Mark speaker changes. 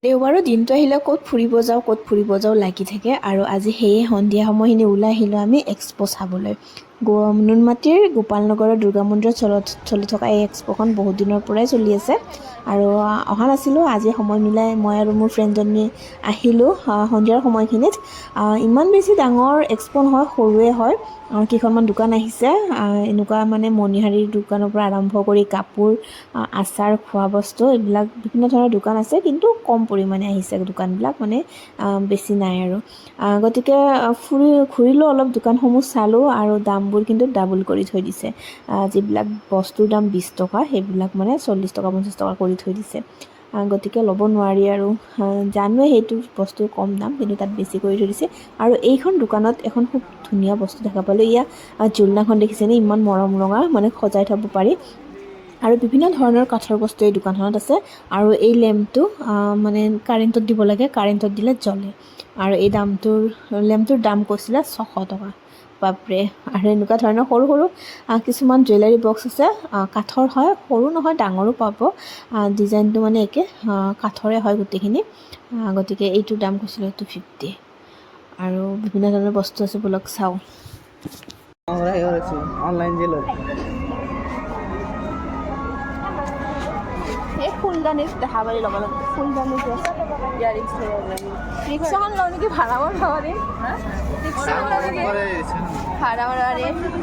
Speaker 1: দেওবাৰৰ দিনটো আহিলে ক'ত ফুৰিব যাওঁ লাগি থাকে আৰু আজি সেয়ে সন্ধিয়া সময়খিনি ওলাই আহিলোঁ আমি এক্সপ' চাবলৈ। নুনমাটিৰ গোপাল নগৰৰ দুৰ্গা মন্দিৰত চলি থকা এই এক্সপ'খন বহুত দিনৰ পৰাই চলি আছে আৰু অহা নাছিলোঁ। আজি সময় মিলাই মই আৰু মোৰ ফ্ৰেণ্ডজনী আহিলোঁ সন্ধিয়াৰ সময়খিনিত। ইমান বেছি ডাঙৰ এক্সপ' নহয়, সৰুৱে হয়। কেইখনমান দোকান আহিছে, এনেকুৱা মানে মণিহাৰীৰ দোকানৰ পৰা আৰম্ভ কৰি কাপোৰ, আচাৰ, খোৱা বস্তু এইবিলাক বিভিন্ন ধৰণৰ দোকান আছে, কিন্তু কম পৰিমাণে আহিছে দোকানবিলাক, মানে বেছি নাই আৰু। গতিকে ঘূৰিলোঁ অলপ, দোকানসমূহ চালোঁ আৰু দামবোৰ কিন্তু ডাবল কৰি থৈ দিছে। যিবিলাক বস্তুৰ দাম 20 টকা সেইবিলাক মানে 40 টকা 50 টকা কৰি থৈ দিছে। গতিকে ল'ব নোৱাৰি আৰু। জানোৱে সেইটো বস্তুৰ কম দাম, কিন্তু তাত বেছি কৰি থৈ দিছে। আৰু এইখন দোকানত এখন খুব ধুনীয়া বস্তু দেখা পালোঁ। এয়া ঝুলনাখন দেখিছেনে, ইমান মৰম লগা, মানে সজাই থ'ব পাৰি আৰু বিভিন্ন ধৰণৰ কাঠৰ বস্তু এই দোকানখনত আছে। আৰু এই লেম্পটো মানে কাৰেণ্টত দিব লাগে, কাৰেণ্টত দিলে জ্বলে। আৰু এই লেম্পটোৰ দাম কৈছিলে 600 টকা। বাপৰে। আৰু এনেকুৱা ধৰণৰ সৰু সৰু কিছুমান জুৱেলাৰী বক্স আছে, কাঠৰ হয়, সৰু নহয় ডাঙৰো পাব। ডিজাইনটো মানে একে কাঠৰে হয় গোটেইখিনি। গতিকে এইটোৰ দাম কৈছিলে 250। আৰু বিভিন্ন ধৰণৰ বস্তু আছে, বলক চাওঁ।
Speaker 2: অনলাইন
Speaker 1: এই ফুলদানিত দেখা পাৰি ল'ব লাগে, ফুলদানিত ইয়াৰিংছ ৰিক্সাখন লওঁ নেকি, ভাড়া মাৰিব পাৰি। ৰিক্সাখন লওঁ নেকি, ভাড়া মাৰিব পাৰি।